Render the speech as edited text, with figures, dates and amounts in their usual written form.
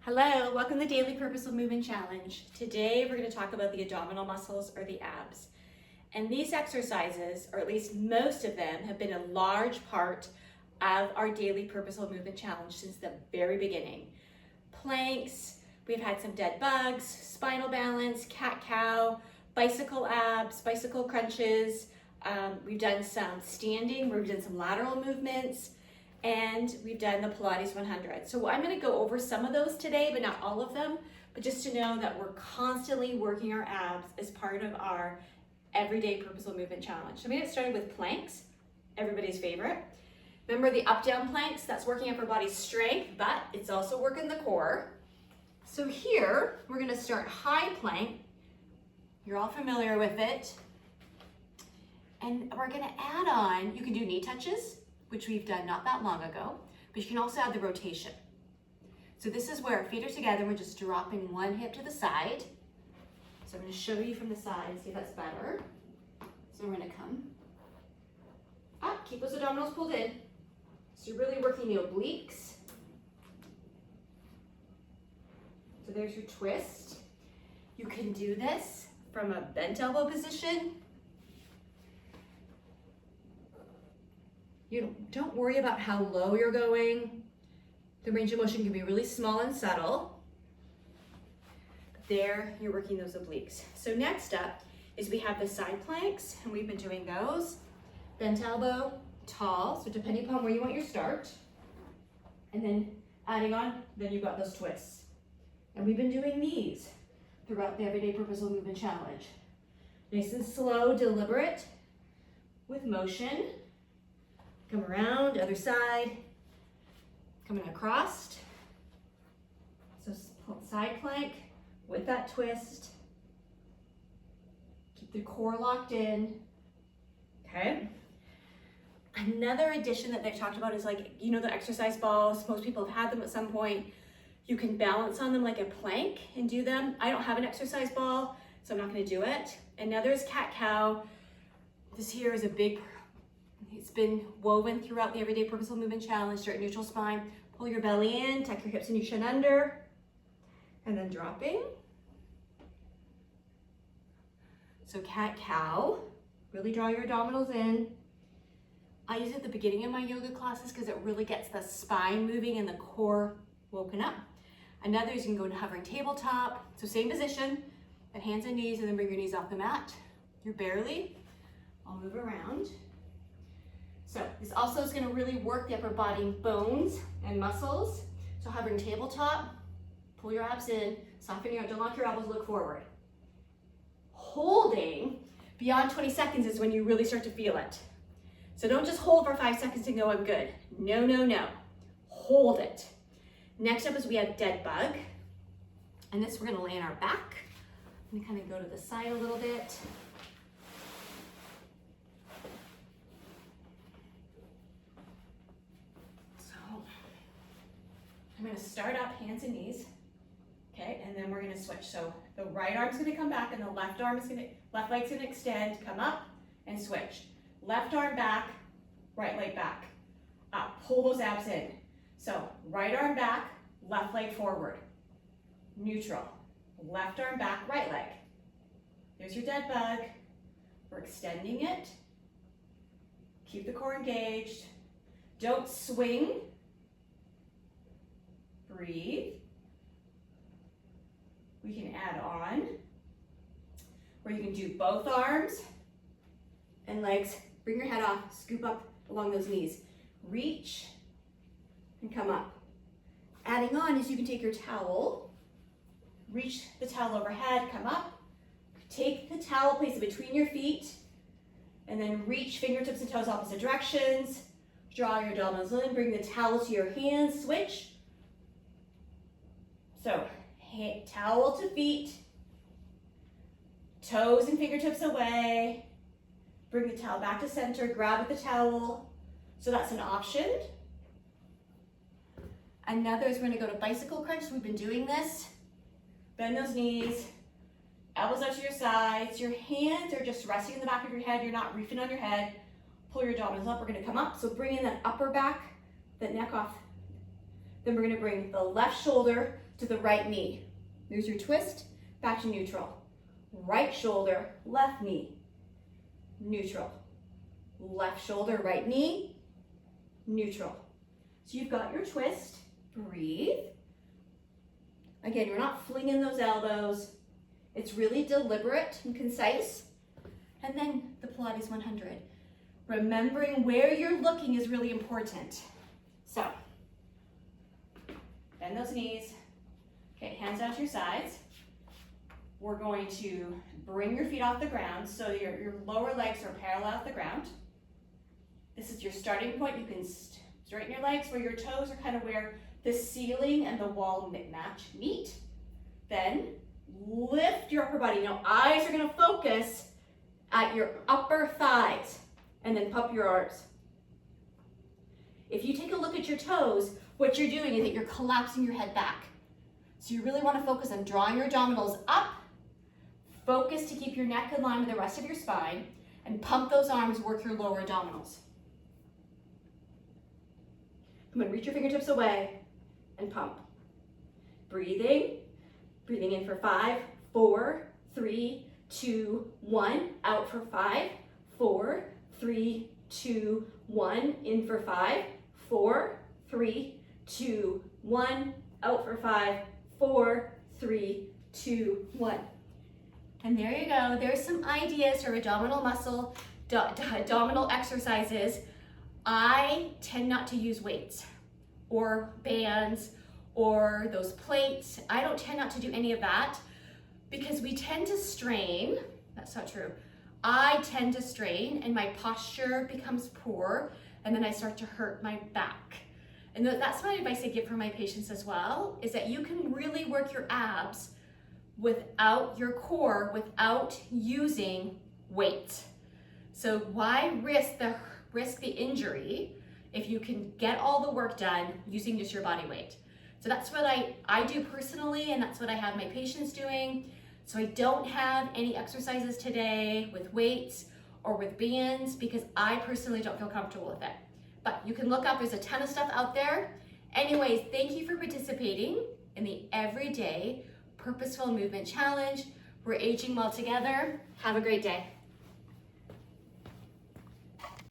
Hello, welcome to the Daily Purposeful Movement Challenge. Today we're going to talk about the abdominal muscles or the abs. And these exercises, or at least most of them, have been a large part of our Daily Purposeful Movement Challenge since the very beginning. Planks, we've had some dead bugs, spinal balance, cat-cow, bicycle abs, bicycle crunches. We've done some standing, we've done some lateral movements, and we've done the Pilates 100. So I'm going to go over some of those today, but not all of them, but just to know that we're constantly working our abs as part of our everyday purposeful movement challenge. So I'm going to get started with planks, everybody's favorite. Remember the up-down planks, that's working up our body's strength, but it's also working the core. So here, we're going to start high plank. You're all familiar with it. And we're going to add on, you can do knee touches, which we've done not that long ago, but you can also add the rotation. So this is where our feet are together, we're just dropping one hip to the side. So I'm going to show you from the side and see if that's better. So we're going to come up, keep those abdominals pulled in. So you're really working the obliques. So there's your twist. You can do this from a bent elbow position. You don't worry about how low you're going. The range of motion can be really small and subtle. There, you're working those obliques. So next up is we have the side planks, and we've been doing those. Bent elbow, tall, so depending upon where you want your start. And then adding on, then you've got those twists. And we've been doing these throughout the Everyday Purposeful Movement Challenge. Nice and slow, deliberate, with motion. Come around, other side, coming across. So side plank with that twist. Keep the core locked in, okay? Another addition that they've talked about is like, you know, the exercise balls, most people have had them at some point. You can balance on them like a plank and do them. I don't have an exercise ball, so I'm not gonna do it. And now there's cat-cow. This here is a big, it's been woven throughout the Everyday Purposeful Movement Challenge. Start neutral spine, pull your belly in, tuck your hips and your chin under, and then dropping. So cat-cow, really draw your abdominals in. I use it at the beginning of my yoga classes because it really gets the spine moving and the core woken up. Another is you can go into hovering tabletop. So same position, but hands and knees, and then bring your knees off the mat. You're barely, I'll move around. So this also is going to really work the upper body bones and muscles. So hovering tabletop, pull your abs in, soften your, don't lock your elbows, look forward. Holding beyond 20 seconds is when you really start to feel it. So don't just hold for 5 seconds and go, I'm good. No, no, no. Hold it. Next up is we have dead bug. And this we're going to lay on our back. I'm going to kind of go to the side a little bit. I'm going to start up, hands and knees, okay, and then we're going to switch. So the right arm's going to come back, and the left leg's going to extend, come up, and switch. Left arm back, right leg back. Up, pull those abs in. So right arm back, left leg forward. Neutral. Left arm back, right leg. There's your dead bug. We're extending it. Keep the core engaged. Don't swing. Breathe. We can add on, or you can do both arms and legs. Bring your head off, scoop up along those knees. Reach and come up. Adding on is you can take your towel, reach the towel overhead, come up, take the towel, place it between your feet, and then reach fingertips and toes opposite directions. Draw your abdominals in, bring the towel to your hands, switch. So, towel to feet, toes and fingertips away, bring the towel back to center, grab with the towel. So that's an option. Another is we're going to go to bicycle crunch. We've been doing this. Bend those knees, elbows out to your sides. Your hands are just resting in the back of your head. You're not reefing on your head. Pull your abdominals up. We're going to come up. So bring in that upper back, the neck off Then we're gonna bring the left shoulder to the right knee. There's your twist, back to neutral. Right shoulder, left knee, neutral. Left shoulder, right knee, neutral. So you've got your twist, breathe. Again, you're not flinging those elbows. It's really deliberate and concise. And then the Pilates 100. Remembering where you're looking is really important. So, bend those knees. Okay, hands out to your sides. We're going to bring your feet off the ground so your lower legs are parallel off the ground. This is your starting point. You can straighten your legs where your toes are kind of where the ceiling and the wall meet. Then lift your upper body. Now eyes are gonna focus at your upper thighs and then pump your arms. If you take a look at your toes, what you're doing is that you're collapsing your head back. So you really wanna focus on drawing your abdominals up, focus to keep your neck in line with the rest of your spine, and pump those arms, work your lower abdominals. Come on, reach your fingertips away and pump. Breathing in for 5, 4, 3, 2, 1. Out for 5, 4, 3, 2, 1. In for 5, 4, 3, 2, 1. Out for 5, 4, 3, 2, 1. And there you go. There's some ideas for abdominal muscle, abdominal exercises. I tend not to use weights or bands or those plates. I don't tend not to do any of that because we tend to strain. That's not true. I tend to strain and my posture becomes poor and then I start to hurt my back. And that's my advice I give for my patients as well, is that you can really work your abs without your core, without using weight. So why risk the injury if you can get all the work done using just your body weight? So that's what I do personally, and that's what I have my patients doing. So I don't have any exercises today with weights or with bands because I personally don't feel comfortable with it. But you can look up, there's a ton of stuff out there. Anyways, thank you for participating in the Everyday Purposeful Movement Challenge. We're aging well together. Have a great day.